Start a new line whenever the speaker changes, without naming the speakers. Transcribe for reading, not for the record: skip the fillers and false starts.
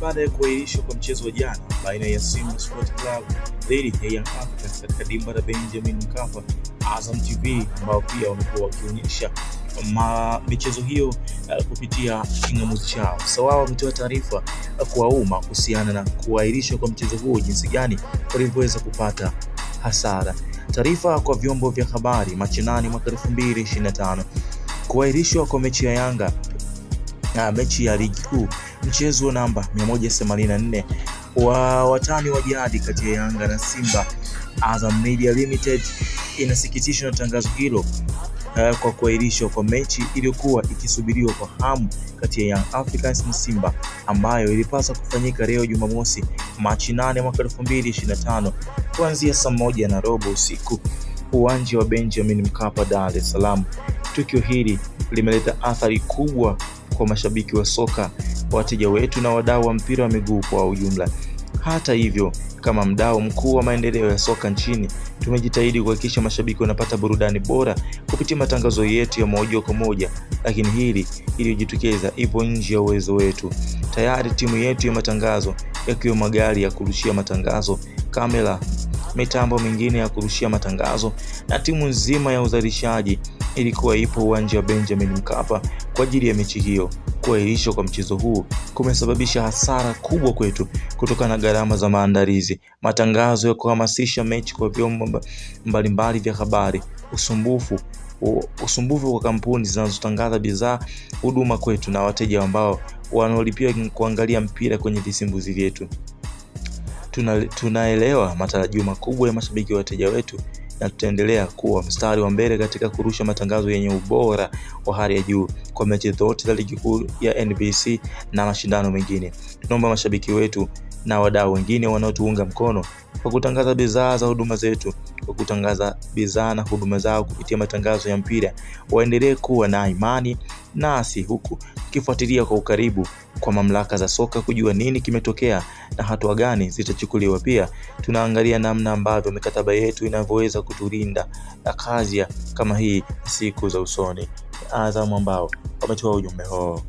baada ya kuahirishwa kwa mchezo wa jana baina ya Simba Sports Club dhidi ya Young Africans katika dimba la Benjamin Mkapa, Azam TV ambao pia wamekuwa wakionyesha michezo hiyo kupitia kingamuzi chao. Wao wametoa taarifa kwa umma kuhusiana na kuahirishwa kwa mchezo huo, jinsi gani walivyoweza kupata hasara. Taarifa kwa vyombo vya habari Machi 8 mwaka 2025. Kuahirishwa kwa mechi ya Yanga mechi ya ligi kuu, mchezo namba 184 wa watani wa jadi kati ya Yanga na Simba. Azam Media Limited inasikitishwa na tangazo hilo kwa kuahirishwa kwa mechi iliyokuwa ikisubiriwa kwa hamu kati ya Young Africans na Simba, ambayo ilipaswa kufanyika leo Jumamosi Machi 8 mwaka 2025 kuanzia saa 1:15 usiku, uwanja wa Benjamin Mkapa, Dar es Salaam. Tukio hili limeleta athari kubwa kwa mashabiki wa soka, wateja wetu na wadau wa mpira wa miguu kwa ujumla. Hata hivyo, kama mdau mkuu wa maendeleo ya soka nchini, tumejitahidi kuhakikisha mashabiki wanapata burudani bora kupitia matangazo yetu ya moja kwa moja, lakini hili iliyojitokeza ipo nje ya uwezo wetu. Tayari timu yetu ya matangazo, yakiwa magari ya kurushia matangazo, kamera, mitambo mingine ya kurushia matangazo na timu nzima ya uzalishaji ilikuwa ipo uwanja wa Benjamin Mkapa kwa ajili ya mechi hiyo. Kuahirishwa kwa mchezo huu kumesababisha hasara kubwa kwetu kutokana na gharama za maandalizi, matangazo ya kuhamasisha mechi kwa vyombo mbalimbali vya habari, usumbufu kwa kampuni zinazotangaza bidhaa, huduma kwetu na wateja ambao wanaolipia kuangalia mpira kwenye visimbuzi vyetu. Tunaelewa matarajio makubwa ya mashabiki wa wateja wetu, na tutaendelea kuwa mstari wa mbele katika kurusha matangazo yenye ubora wa hali ya juu kwa mechi zote za ligi kuu ya NBC na mashindano mengine. Tunaomba mashabiki wetu na wadau wengine wanaotuunga mkono kwa kutangaza bidhaa za huduma zetu, kwa kutangaza bidhaa na huduma zao kupitia matangazo ya mpira, waendelee kuwa na imani nasi, huku kifuatilia kwa ukaribu kwa mamlaka za soka kujua nini kimetokea na hatua gani zitachukuliwa. Pia tunaangalia namna ambavyo mikataba yetu inavyoweza kutulinda na kazi kama hii siku za usoni. Azam ambao wametoa ujumbe huo.